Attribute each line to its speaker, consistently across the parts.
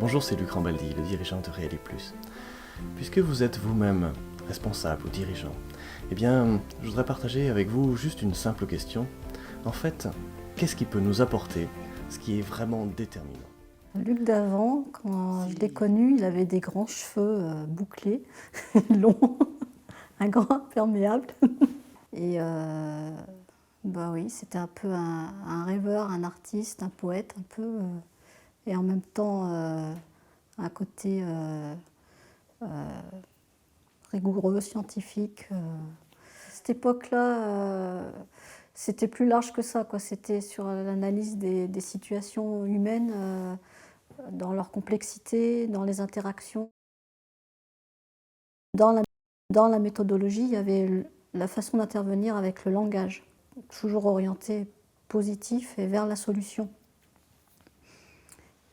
Speaker 1: Bonjour, c'est Luc Rambaldi, le dirigeant de Réali Plus. Puisque vous êtes vous-même responsable ou dirigeant, eh bien, je voudrais partager avec vous juste une simple question. En fait, qu'est-ce qui peut nous apporter ce qui est vraiment déterminant?
Speaker 2: Luc d'avant, quand je l'ai connu, il avait des grands cheveux bouclés, longs, un grand imperméable. Et bah oui, c'était un peu un rêveur, un artiste, un poète, un peu, et en même temps un côté rigoureux, scientifique. Cette époque-là, c'était plus large que ça, quoi. C'était sur l'analyse des situations humaines, dans leur complexité, dans les interactions. Dans la, dans la méthodologie, il y avait la façon d'intervenir avec le langage, toujours orienté positif et vers la solution.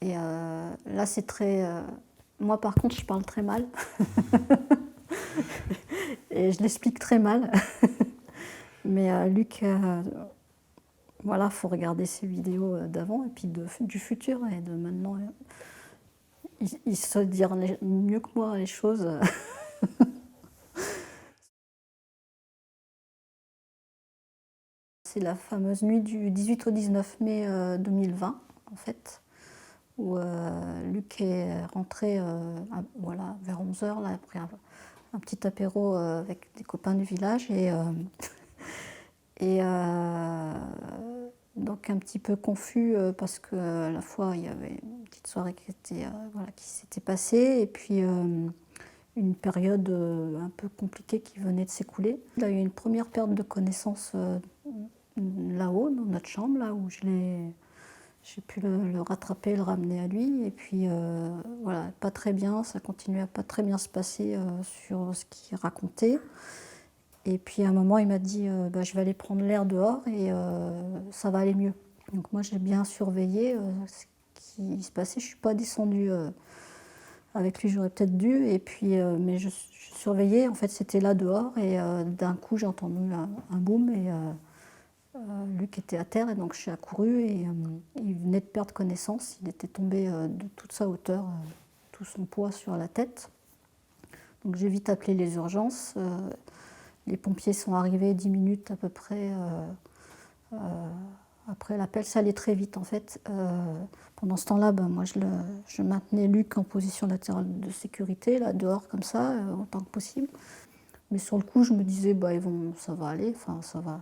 Speaker 2: Et là, c'est très... moi, par contre, je parle très mal. Et je l'explique très mal. Mais Luc, voilà, il faut regarder ses vidéos d'avant et puis du futur et de maintenant. Il se dit mieux que moi les choses. C'est la fameuse nuit du 18 au 19 mai 2020, en fait, où Luc est rentré voilà, vers 11 h, là, après un petit apéro avec des copains du village. Et donc un petit peu confus parce qu'à la fois il y avait une petite soirée voilà, qui s'était passée et puis une période un peu compliquée qui venait de s'écouler. Il a eu une première perte de connaissance là-haut, dans notre chambre, là où j'ai pu le rattraper, le ramener à lui. Et puis voilà, pas très bien, ça continuait à pas très bien se passer sur ce qu'il racontait. Et puis à un moment, il m'a dit bah, je vais aller prendre l'air dehors et ça va aller mieux. Donc moi, j'ai bien surveillé ce qui se passait. Je ne suis pas descendue avec lui, j'aurais peut-être dû. Et puis, mais je surveillais, en fait, c'était là dehors. Et d'un coup, j'ai entendu un boom et Luc était à terre. Et donc, je suis accourue et il venait de perdre connaissance. Il était tombé de toute sa hauteur, tout son poids sur la tête. Donc, j'ai vite appelé les urgences. Les pompiers sont arrivés 10 minutes à peu près après l'appel. Ça allait très vite en fait. Pendant ce temps-là, ben, moi je maintenais Luc en position latérale de sécurité, là dehors comme ça, autant que possible. Mais sur le coup, je me disais, bah, ça va aller, enfin ça va.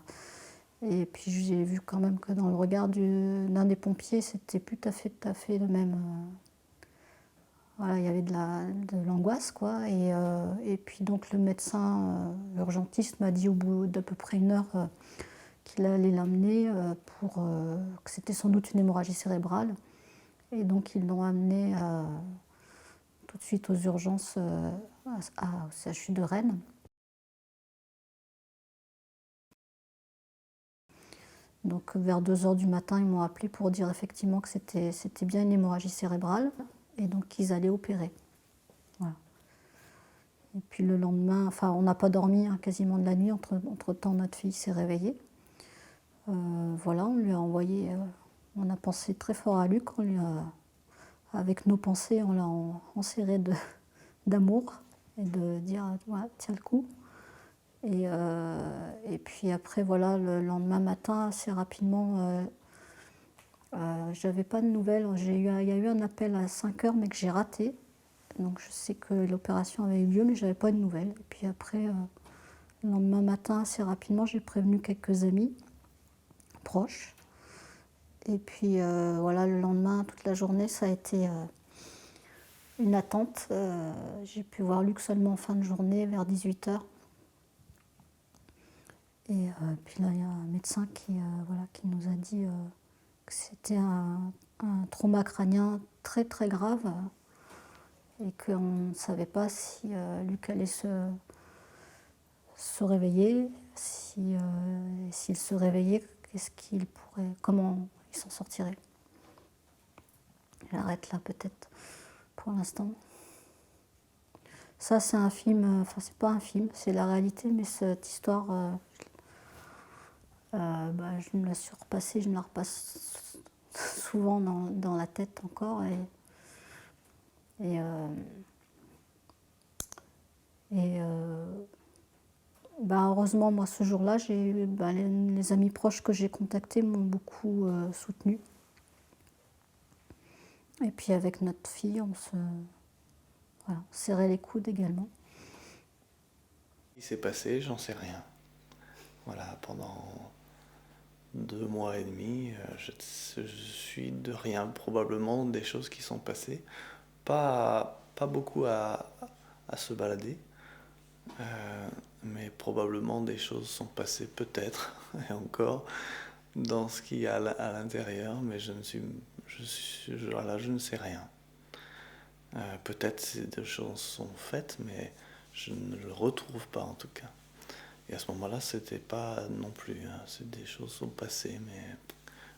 Speaker 2: Et puis j'ai vu quand même que dans le regard d'un des pompiers, c'était plus tout à fait le même. Voilà, il y avait de l'angoisse, quoi. Et puis donc le médecin urgentiste m'a dit au bout d'à peu près 1 heure qu'il allait l'amener que c'était sans doute une hémorragie cérébrale. Et donc ils l'ont amené tout de suite aux urgences au CHU de Rennes. Donc vers 2 h du matin, ils m'ont appelé pour dire effectivement que c'était bien une hémorragie cérébrale et donc qu'ils allaient opérer. Voilà. Et puis le lendemain, enfin on n'a pas dormi hein, quasiment de la nuit, entre-temps notre fille s'est réveillée. Voilà, on lui a envoyé, on a pensé très fort à Luc, avec nos pensées, on l'a enserré d'amour et de dire ouais, tiens le coup. Et puis après, voilà, le lendemain matin, assez rapidement, j'avais pas de nouvelles. Il y a eu un appel à 5 h, mais que j'ai raté. Donc je sais que l'opération avait eu lieu, mais j'avais pas de nouvelles. Et puis après, le lendemain matin, assez rapidement, j'ai prévenu quelques amis proches. Et puis voilà, le lendemain, toute la journée, ça a été une attente. J'ai pu voir Luc seulement en fin de journée, vers 18 h. Et puis là, il y a un médecin voilà, qui nous a dit que c'était un trauma crânien très très grave et qu'on ne savait pas si Luc allait se réveiller, s'il se réveillait, comment il s'en sortirait. J'arrête là peut-être pour l'instant. Ça, c'est un film, enfin, c'est pas un film, c'est la réalité, mais cette histoire, bah, je me la suis repassée, je me la repasse souvent dans la tête encore. Et, et heureusement, moi, ce jour-là, les amis proches que j'ai contactés m'ont beaucoup soutenue. Et puis avec notre fille, voilà, on serrait les coudes également.
Speaker 1: Ce qui s'est passé, j'en sais rien. Voilà, pendant 2 mois et demi, je suis de rien. Probablement des choses qui sont passées. Pas beaucoup à se balader. Mais probablement des choses sont passées peut-être, et encore, dans ce qu'il y a à l'intérieur, mais je ne sais rien. Peut-être ces deux choses sont faites, mais je ne le retrouve pas en tout cas. Et à ce moment-là, c'était pas non plus. Hein. Des choses sont passées, mais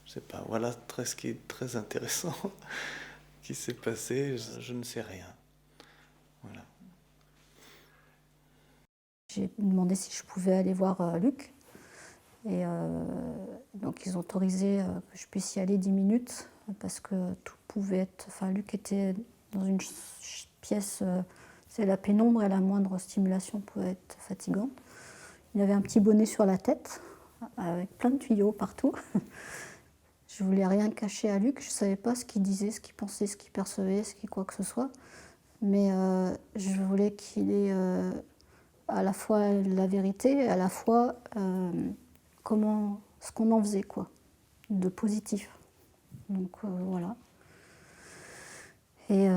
Speaker 1: je sais pas. Voilà ce qui est très intéressant qui s'est passé. Je ne sais rien. Voilà.
Speaker 2: J'ai demandé si je pouvais aller voir Luc. Et donc ils ont autorisé que je puisse y aller 10 minutes parce que tout pouvait être. Enfin, Luc était dans une pièce, c'est la pénombre et la moindre stimulation pouvait être fatigante. Il avait un petit bonnet sur la tête avec plein de tuyaux partout. Je voulais rien cacher à Luc, je ne savais pas ce qu'il disait, ce qu'il pensait, ce qu'il percevait, quoi que ce soit. Mais je voulais qu'il ait à la fois la vérité et à la fois ce qu'on en faisait, quoi, de positif. Donc voilà. Et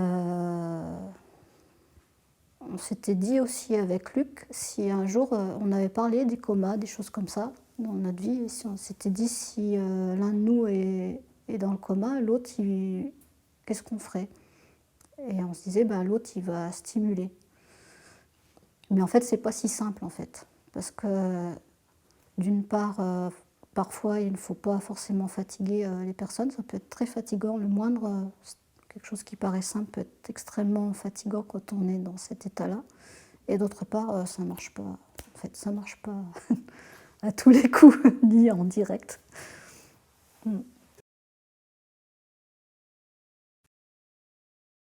Speaker 2: on s'était dit aussi avec Luc, si un jour on avait parlé des comas, des choses comme ça dans notre vie, et si on s'était dit si l'un de nous est dans le coma, l'autre, qu'est-ce qu'on ferait? Et on se disait, l'autre, il va stimuler. Mais en fait, c'est pas si simple, en fait. Parce que, d'une part, parfois, il ne faut pas forcément fatiguer les personnes. Ça peut être très fatigant. Le moindre, quelque chose qui paraît simple, peut être extrêmement fatigant quand on est dans cet état-là. Et d'autre part, ça marche pas. En fait, ça marche pas à tous les coups, ni en direct.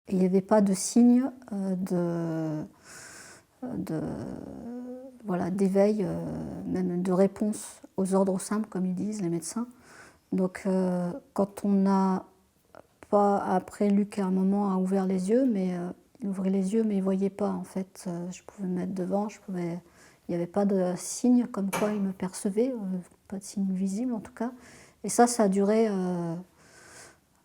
Speaker 2: Il n'y avait pas de signe d'éveil, même de réponse aux ordres simples, comme ils disent les médecins. Donc quand on n'a pas, après Luc à un moment a ouvert les yeux, mais il ouvrait les yeux mais il ne voyait pas en fait. Je pouvais me mettre devant, il n'y avait pas de signe comme quoi il me percevait, pas de signe visible en tout cas. Et ça a duré,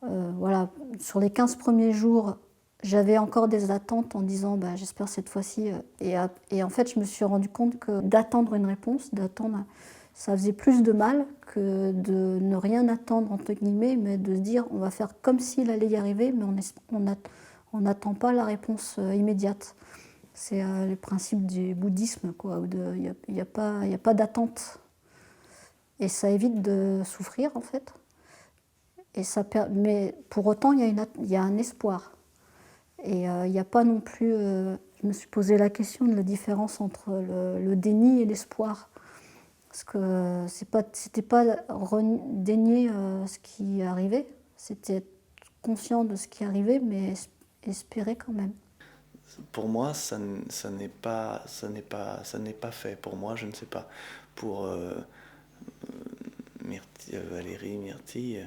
Speaker 2: voilà, sur les 15 premiers jours, j'avais encore des attentes en disant j'espère cette fois-ci. Et en fait, je me suis rendu compte que d'attendre une réponse, ça faisait plus de mal que de ne rien attendre, entre guillemets, mais de se dire on va faire comme s'il allait y arriver, mais on n'attend pas la réponse immédiate. C'est le principe du bouddhisme, quoi, où il n'y a pas d'attente. Et ça évite de souffrir, en fait. Mais pour autant, il y a un espoir. Et il n'y a pas non plus. Je me suis posé la question de la différence entre le déni et l'espoir. Parce que c'était pas dénier ce qui arrivait, c'était être conscient de ce qui arrivait, mais espérer quand même.
Speaker 1: Pour moi, ça n'est pas fait. Pour moi, je ne sais pas. Pour Valérie, Myrtille,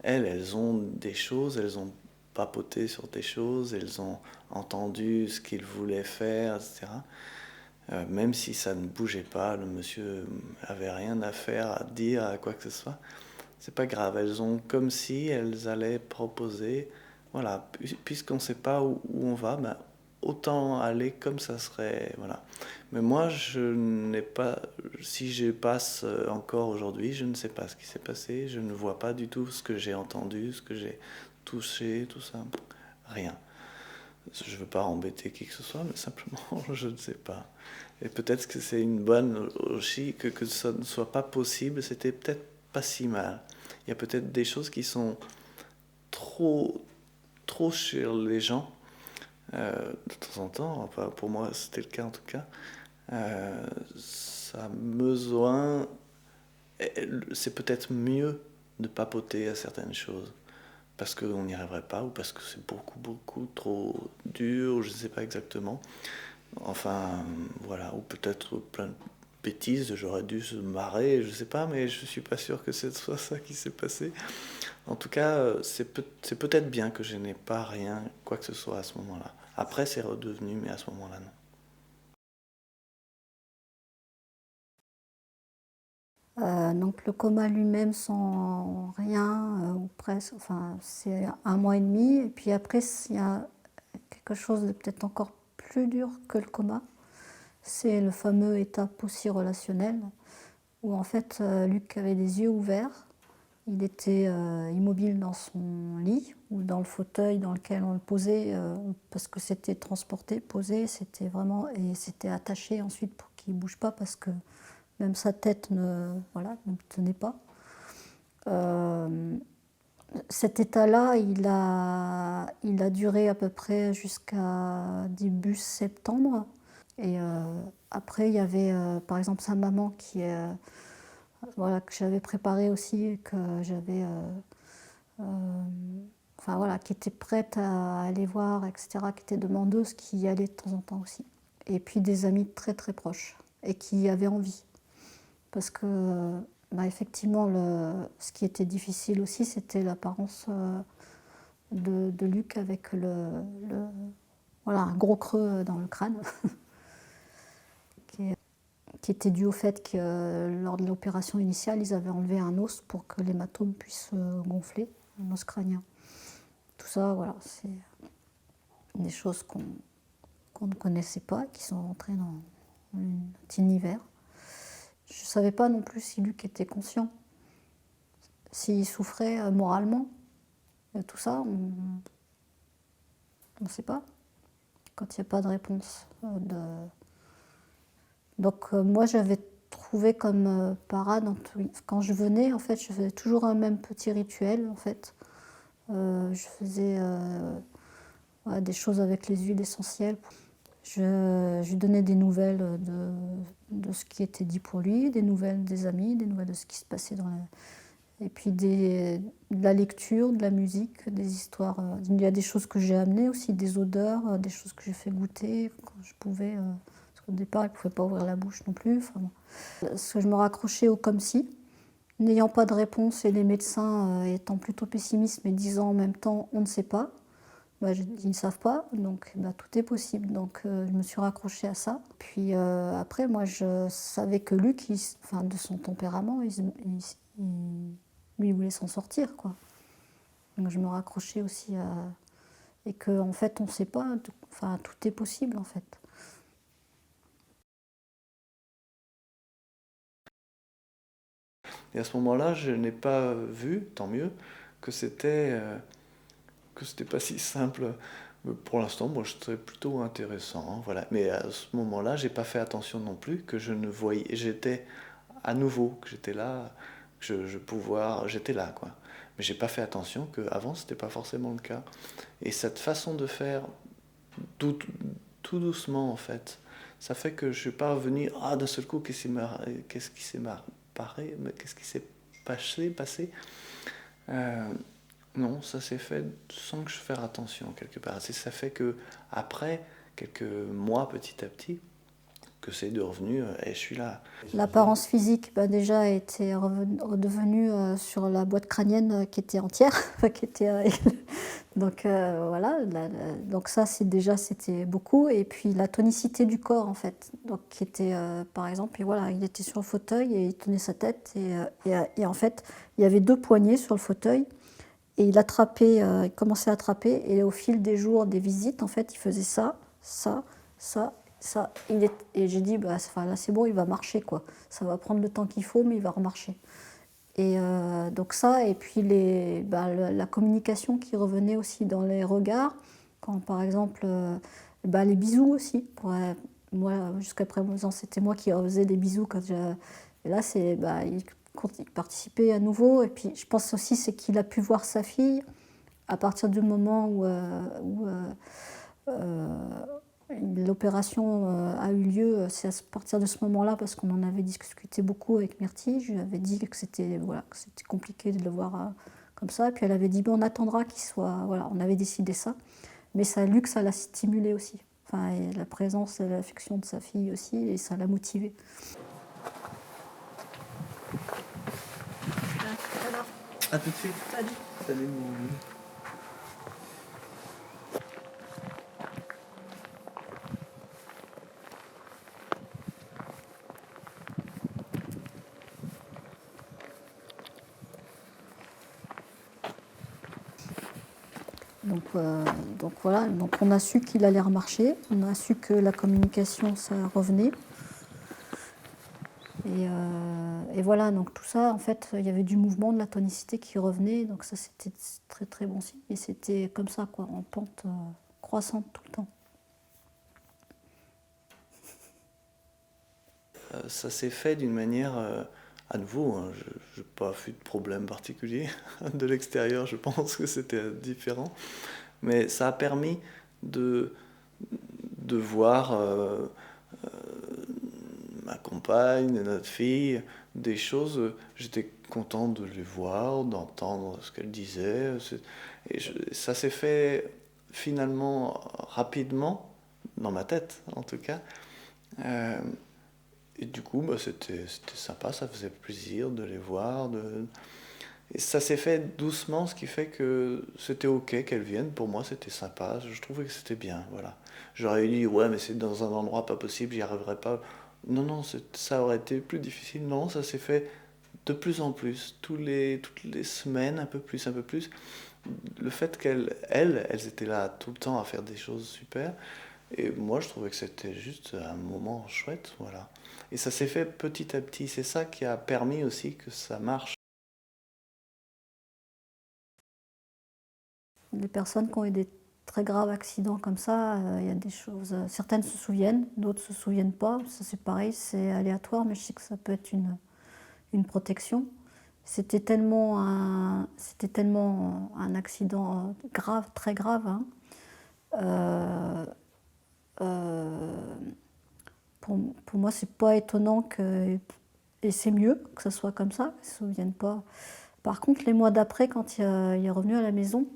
Speaker 1: elles ont des choses, elles ont papoté sur des choses, elles ont entendu ce qu'ils voulaient faire, etc. Même si ça ne bougeait pas, le monsieur avait rien à faire, à dire, à quoi que ce soit, c'est pas grave. Elles ont comme si elles allaient proposer, voilà, puisqu'on ne sait pas où on va, autant aller comme ça serait, voilà. Mais moi, je n'ai pas, si je passe encore aujourd'hui, je ne sais pas ce qui s'est passé, je ne vois pas du tout ce que j'ai entendu, ce que j'ai touché, tout ça, rien. Je ne veux pas embêter qui que ce soit, mais simplement, je ne sais pas. Et peut-être que c'est une bonne aussi, que ça ne soit pas possible, c'était peut-être pas si mal. Il y a peut-être des choses qui sont trop chez les gens, de temps en temps, enfin, pour moi c'était le cas en tout cas, ça a besoin, c'est peut-être mieux de papoter à certaines choses, parce qu'on n'y arriverait pas ou parce que c'est beaucoup trop dur, je ne sais pas exactement. Enfin, voilà, ou peut-être plein de bêtises, j'aurais dû se marrer, je ne sais pas, mais je ne suis pas sûr que ce soit ça qui s'est passé. En tout cas, c'est peut-être bien que je n'ai pas rien, quoi que ce soit à ce moment-là. Après, c'est redevenu, mais à ce moment-là, non.
Speaker 2: Donc le coma lui-même sans rien, ou presque, enfin c'est 1 mois et demi. Et puis après, il y a quelque chose de peut-être encore plus dur que le coma. C'est le fameux état poussy-relationnel, où en fait Luc avait les yeux ouverts. Il était immobile dans son lit ou dans le fauteuil dans lequel on le posait, parce que c'était transporté, posé, c'était vraiment, et c'était attaché ensuite pour qu'il ne bouge pas, parce que même sa tête voilà, ne tenait pas. Cet état-là, il a duré à peu près jusqu'à début septembre. Et après, il y avait par exemple sa maman voilà, que j'avais préparée aussi, que j'avais, enfin voilà, qui était prête à aller voir, etc., qui était demandeuse, qui y allait de temps en temps aussi. Et puis des amis très très proches et qui avaient envie. Parce que bah, effectivement, ce qui était difficile aussi, c'était l'apparence de Luc avec voilà, un gros creux dans le crâne, qui était dû au fait que lors de l'opération initiale, ils avaient enlevé un os pour que l'hématome puisse gonfler, un os crânien. Tout ça, voilà, c'est des choses qu'on ne connaissait pas, qui sont rentrées dans notre univers. Je ne savais pas non plus si Luc était conscient, s'il souffrait moralement. Tout ça, on ne sait pas quand il n'y a pas de réponse. Donc moi, j'avais trouvé comme parade, quand je venais, en fait, je faisais toujours un même petit rituel, en fait. Je faisais voilà, des choses avec les huiles essentielles. Je lui donnais des nouvelles de ce qui était dit pour lui, des nouvelles des amis, des nouvelles de ce qui se passait et puis de la lecture, de la musique, des histoires. Il y a des choses que j'ai amenées aussi, des odeurs, des choses que j'ai fait goûter quand je pouvais. Parce qu'au départ, il ne pouvait pas ouvrir la bouche non plus. Enfin, bon. Parce que je me raccrochais au comme si, n'ayant pas de réponse et les médecins étant plutôt pessimistes mais disant en même temps on ne sait pas. Bah, ils ne savent pas, donc bah, tout est possible. Donc je me suis raccrochée à ça. Puis après, moi, je savais que Luc, enfin, de son tempérament, lui, il voulait s'en sortir, quoi. Donc je me raccrochais aussi à... Et qu'en fait, on ne sait pas, enfin, tout est possible, en fait.
Speaker 1: Et à ce moment-là, je n'ai pas vu, tant mieux, que c'était pas si simple. Pour l'instant, moi, je trouvais plutôt intéressant, hein, voilà. Mais à ce moment-là, j'ai pas fait attention non plus que je ne voyais. J'étais à nouveau, que j'étais là, j'étais là, quoi. Mais j'ai pas fait attention qu'avant, c'était pas forcément le cas. Et cette façon de faire tout, tout doucement, en fait, ça fait que je suis pas revenu, ah, d'un seul coup, qu'est-ce qui s'est qu'est-ce qui s'est passé. Euh, non, ça s'est fait sans que je fasse attention quelque part. Ça fait que après quelques mois, petit à petit, que c'est devenu et je suis là.
Speaker 2: L'apparence physique, bah, déjà, était redevenue sur la boîte crânienne qui était entière. Qui était, donc voilà, donc ça, c'était beaucoup. Et puis la tonicité du corps, en fait. Donc qui était, par exemple, et voilà, il était sur le fauteuil et il tenait sa tête. Et en fait, il y avait 2 poignées sur le fauteuil. Et il commençait à attraper. Et au fil des jours, des visites, en fait, il faisait ça, ça, ça, ça. Et j'ai dit, bah, enfin, là, c'est bon, il va marcher, quoi. Ça va prendre le temps qu'il faut, mais il va remarcher. Et donc ça, et puis la communication qui revenait aussi dans les regards. Quand, par exemple, les bisous aussi. Moi, jusqu'à présent, c'était moi qui faisais des bisous quand Et là, il participait à nouveau. Et puis, je pense aussi c'est qu'il a pu voir sa fille à partir du moment où l'opération a eu lieu. C'est à partir de ce moment-là, parce qu'on en avait discuté beaucoup avec Myrtille. Je lui avais dit que c'était compliqué de le voir comme ça. Et puis elle avait dit, bon, on attendra qu'il soit... Voilà, on avait décidé ça. Mais ça, Luc, ça l'a stimulé aussi. Enfin, et la présence et l'affection de sa fille aussi, et ça l'a motivé.
Speaker 1: À tout de suite.
Speaker 2: Salut.
Speaker 1: Salut mon...
Speaker 2: Donc voilà, donc on a su qu'il allait remarcher, on a su que la communication, ça revenait. Et voilà, donc tout ça, en fait, il y avait du mouvement, de la tonicité qui revenait, donc ça c'était très très bon signe. Et c'était comme ça, quoi, en pente croissante tout le temps.
Speaker 3: Ça s'est fait d'une manière, à nouveau, hein, je n'ai pas vu de problème particulier. De l'extérieur, je pense que c'était différent. Mais ça a permis de voir ma compagne et notre fille, des choses, j'étais content de les voir, d'entendre ce qu'elles disaient. Et ça s'est fait finalement rapidement, dans ma tête en tout cas. Et du coup, bah, c'était sympa, ça faisait plaisir de les voir. Et ça s'est fait doucement, ce qui fait que c'était ok qu'elles viennent. Pour moi, c'était sympa. Je trouvais que c'était bien. Voilà. J'aurais dit, ouais, mais c'est dans un endroit pas possible, j'y arriverai pas. Non, non, ça aurait été plus difficile. Non, ça s'est fait de plus en plus, toutes les semaines, un peu plus, un peu plus. Le fait elles étaient là tout le temps à faire des choses super. Et moi, je trouvais que c'était juste un moment chouette, voilà. Et ça s'est fait petit à petit. C'est ça qui a permis aussi que ça marche.
Speaker 2: Les personnes qui ont eu des très graves accidents comme ça, il y a des choses. Certaines se souviennent, d'autres se souviennent pas. Ça c'est pareil, c'est aléatoire, mais je sais que ça peut être une protection. C'était tellement un accident grave, très grave. Hein. Pour moi, c'est pas étonnant que. Et c'est mieux que ça soit comme ça, qu'ils ne se souviennent pas. Par contre, les mois d'après, quand il est revenu à la maison,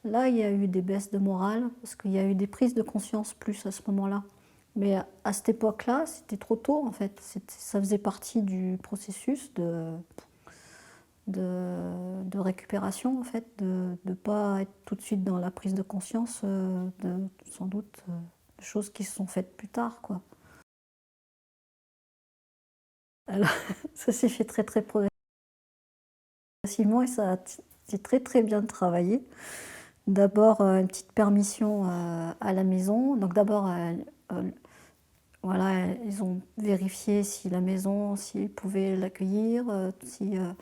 Speaker 2: là, il y a eu des baisses de morale, parce qu'il y a eu des prises de conscience plus à ce moment-là. Mais à cette époque-là, c'était trop tôt, en fait. Ça faisait partie du processus de récupération, en fait, de ne pas être tout de suite dans la prise de conscience sans doute, de choses qui se sont faites plus tard, quoi. Alors, ça s'est fait très, très progressivement et ça a été très, très bien travaillé. D'abord, une petite permission à la maison. Donc d'abord, voilà, ils ont vérifié si la maison, s'ils pouvaient l'accueillir, si il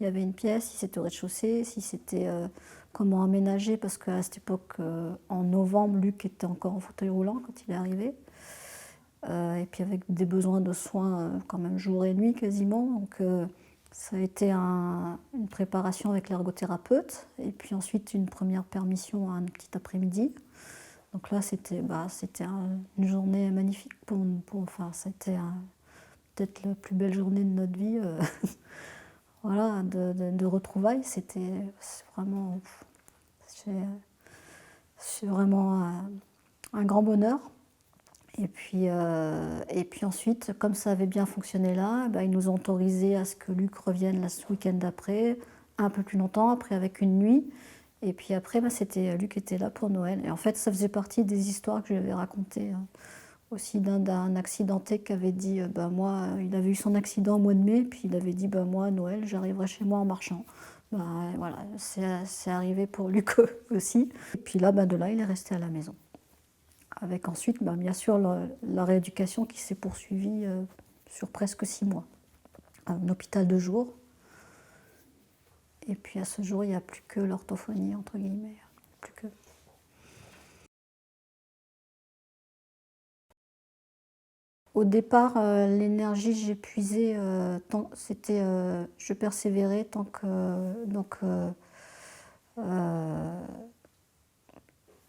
Speaker 2: y avait une pièce, si c'était au rez-de-chaussée, si c'était comment aménager, parce qu'à cette époque, en novembre, Luc était encore en fauteuil roulant quand il est arrivé. Et puis avec des besoins de soins quand même jour et nuit quasiment. Donc ça a été une préparation avec l'ergothérapeute et puis ensuite une première permission un petit après-midi. Donc là c'était une journée magnifique enfin c'était peut-être la plus belle journée de notre vie. Voilà, de retrouvailles. C'est vraiment un grand bonheur. Et puis ensuite, comme ça avait bien fonctionné là, ils nous ont autorisé à ce que Luc revienne là, ce week-end d'après, un peu plus longtemps, après avec une nuit. Et puis après, c'était Luc qui était là pour Noël. Et en fait, ça faisait partie des histoires que je lui avais racontées aussi d'un accidenté qui avait dit, moi, il avait eu son accident au mois de mai, puis il avait dit, moi, Noël, j'arriverai chez moi en marchant. Voilà, c'est arrivé pour Luc aussi. Et puis là, de là, il est resté à la maison. Avec ensuite, bien sûr, la rééducation qui s'est poursuivie sur presque 6 mois. Un hôpital de jour. Et puis à ce jour, il n'y a plus que l'orthophonie, entre guillemets. Plus que. Au départ, l'énergie que j'ai puisée, je persévérais tant que.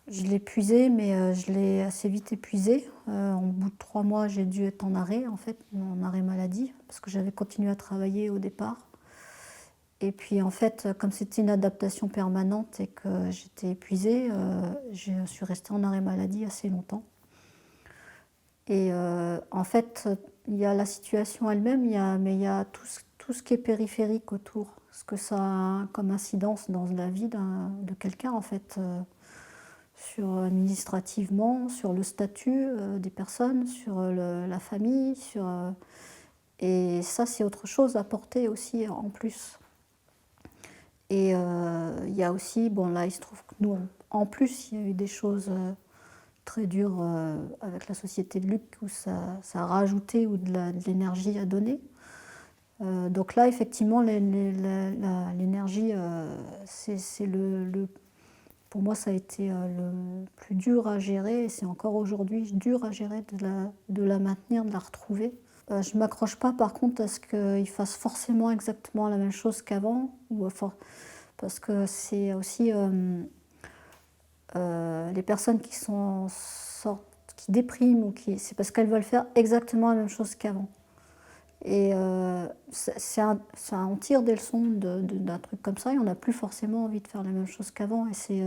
Speaker 2: Je l'ai épuisé, mais je l'ai assez vite épuisé. Au bout de 3 mois, j'ai dû être en arrêt, en fait, en arrêt maladie, parce que j'avais continué à travailler au départ. Et puis en fait, comme c'était une adaptation permanente et que j'étais épuisée, je suis restée en arrêt maladie assez longtemps. Et en fait, il y a la situation elle-même, mais il y a tout ce qui est périphérique autour, ce que ça a comme incidence dans la vie de quelqu'un en fait, administrativement, sur le statut des personnes, sur la famille, et ça c'est autre chose à porter aussi en plus. Et il y a aussi, bon là il se trouve que nous, en plus il y a eu des choses très dures avec la société de Luc où ça a rajouté ou de l'énergie à donner. Donc là effectivement l'énergie, c'est pour moi ça a été le plus dur à gérer et c'est encore aujourd'hui dur à gérer de la maintenir, de la retrouver. Je ne m'accroche pas par contre à ce qu'il fasse forcément exactement la même chose qu'avant, parce que c'est aussi les personnes qui dépriment, c'est parce qu'elles veulent faire exactement la même chose qu'avant. Et on tire des leçons d'un truc comme ça et on n'a plus forcément envie de faire la même chose qu'avant. Et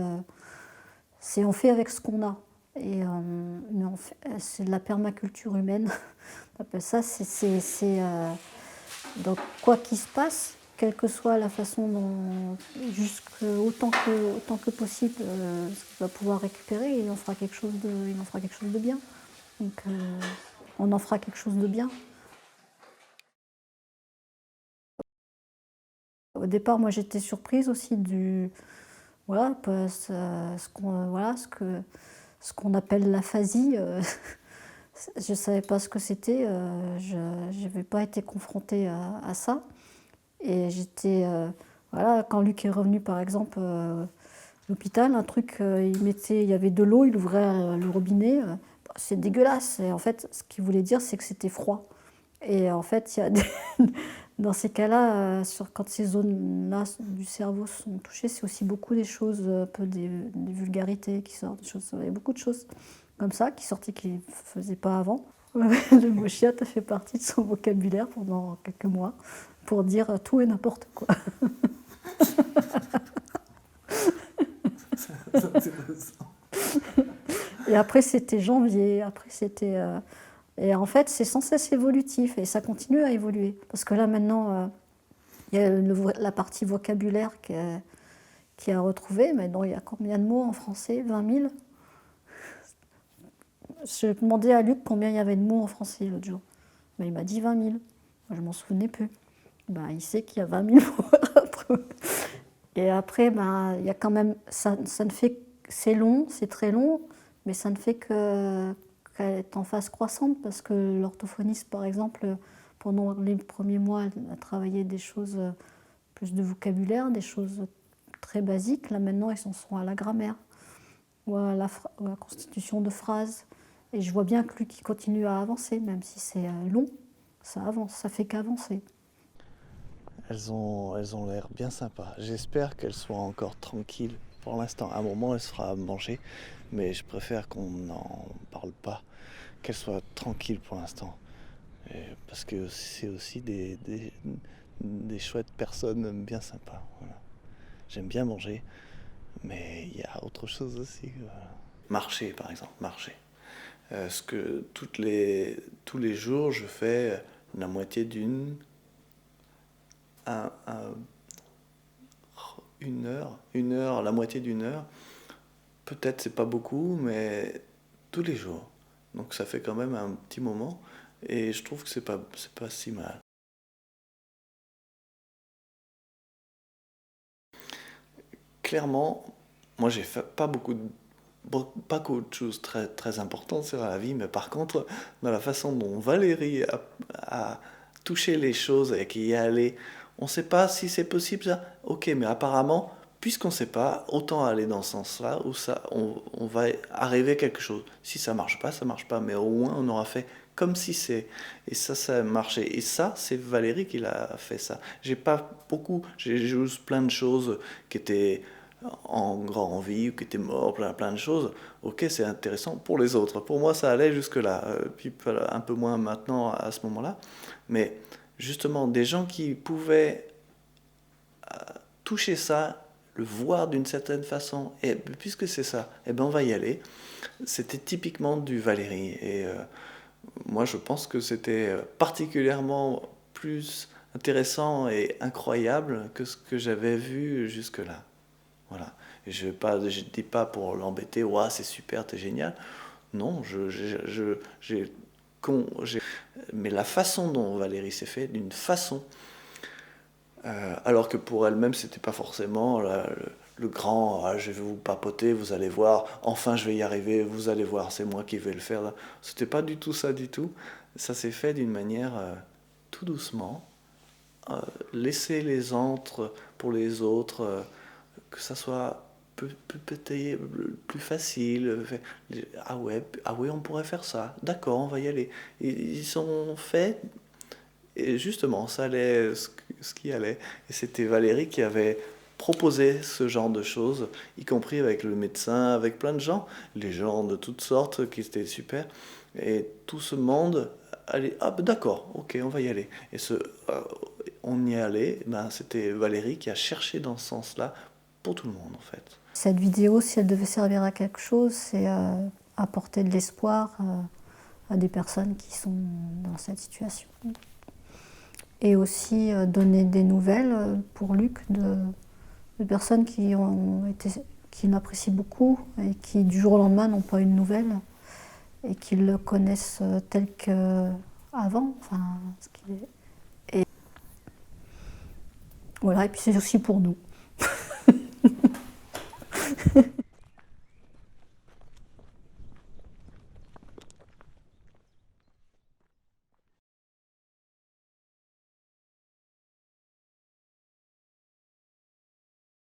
Speaker 2: on fait avec ce qu'on a. Et c'est de la permaculture humaine. On appelle ça. Donc quoi qu'il se passe, quelle que soit la façon dont, autant que possible, ce qu'il va pouvoir récupérer, il en fera quelque chose de bien. Donc on en fera quelque chose de bien. Au départ, moi j'étais surprise aussi voilà, ce qu'on appelle l'aphasie. Je ne savais pas ce que c'était, je n'avais pas été confrontée à ça. Et voilà, quand Luc est revenu par exemple à l'hôpital, un truc, il y avait de l'eau, il ouvrait le robinet, c'est dégueulasse. Et en fait, ce qu'il voulait dire, c'est que c'était froid. Et en fait, il y a dans ces cas-là, quand ces zones-là du cerveau sont touchées, c'est aussi beaucoup des choses, un peu des vulgarités qui sortent, il y a beaucoup de choses comme ça qui sortaient qui ne faisaient pas avant. Le mot chiotte a fait partie de son vocabulaire pendant quelques mois pour dire tout et n'importe quoi.
Speaker 3: C'est intéressant.
Speaker 2: Et après, c'était janvier, et en fait, c'est sans cesse évolutif et ça continue à évoluer. Parce que là, maintenant, il y a la partie vocabulaire qui a retrouvé. Mais non, il y a combien de mots en français? 20 000? Je demandais à Luc combien il y avait de mots en français l'autre jour. Ben, il m'a dit 20 000. Moi, je ne m'en souvenais plus. Ben, il sait qu'il y a 20 000 mots. Et après, ben, il y a quand même. Ça ne fait, c'est long, c'est très long, mais ça ne fait qu'elle est en phase croissante parce que l'orthophoniste, par exemple, pendant les premiers mois, elle a travaillé des choses plus de vocabulaire, des choses très basiques. Là, maintenant, ils en sont à la grammaire ou à la constitution de phrases. Et je vois bien que lui qui continue à avancer, même si c'est long, ça avance, ça fait qu'avancer.
Speaker 3: Elles ont l'air bien sympas. J'espère qu'elles soient encore tranquilles pour l'instant. À un moment, elle se fera manger, mais je préfère qu'on n'en parle pas, qu'elles soient tranquilles pour l'instant. Parce que c'est aussi des chouettes personnes bien sympas. Voilà. J'aime bien manger, mais il y a autre chose aussi. Marcher, par exemple, marcher. Tous les jours, je fais la moitié une heure, la moitié d'une heure. Peut-être c'est pas beaucoup, mais tous les jours. Donc ça fait quand même un petit moment et je trouve que c'est pas si mal. Clairement, moi j'ai fait pas qu'autre chose très, très importante sur la vie, mais par contre, dans la façon dont Valérie a touché les choses et qui y est allée, on ne sait pas si c'est possible ça. Ok, mais apparemment, puisqu'on ne sait pas, autant aller dans ce sens-là où on va arriver à quelque chose. Si ça marche pas, mais au moins on aura fait comme si c'est. Et ça a marché. Et ça, c'est Valérie qui l'a fait ça. J'ai juste plein de choses qui étaient en grand vie ou qui étaient morts, plein de choses. Ok, c'est intéressant pour les autres. Pour moi, ça allait jusque-là. Puis un peu moins maintenant à ce moment-là. Mais justement, des gens qui pouvaient toucher ça, le voir d'une certaine façon, et puisque c'est ça, eh ben on va y aller. C'était typiquement du Valéry, et moi je pense que c'était particulièrement plus intéressant et incroyable que ce que j'avais vu jusque-là. Voilà. Et je ne dis pas pour l'embêter, ouah, c'est super, t'es génial. Non, mais la façon dont Valérie s'est fait, d'une façon, alors que pour elle-même, c'était pas forcément le grand, ah, je vais vous papoter, vous allez voir, enfin je vais y arriver, vous allez voir, c'est moi qui vais le faire. C'était pas du tout ça, du tout. Ça s'est fait d'une manière tout doucement, laisser les entre pour les autres, que ça soit plus facile. Ah ouais, on pourrait faire ça. D'accord, on va y aller. Ils sont faits, et justement, ça allait ce qui allait. Et c'était Valérie qui avait proposé ce genre de choses, y compris avec le médecin, avec plein de gens, les gens de toutes sortes qui étaient super. Et tout ce monde allait, ah ben d'accord, ok, on va y aller. Et on y allait, ben, c'était Valérie qui a cherché dans ce sens-là pour tout le monde en fait.
Speaker 2: Cette vidéo, si elle devait servir à quelque chose, c'est apporter de l'espoir à des personnes qui sont dans cette situation. Et aussi donner des nouvelles pour Luc de personnes qui l'apprécient beaucoup et qui du jour au lendemain n'ont pas eu de nouvelles et qui le connaissent tel qu'avant. Enfin, et voilà, et puis c'est aussi pour nous.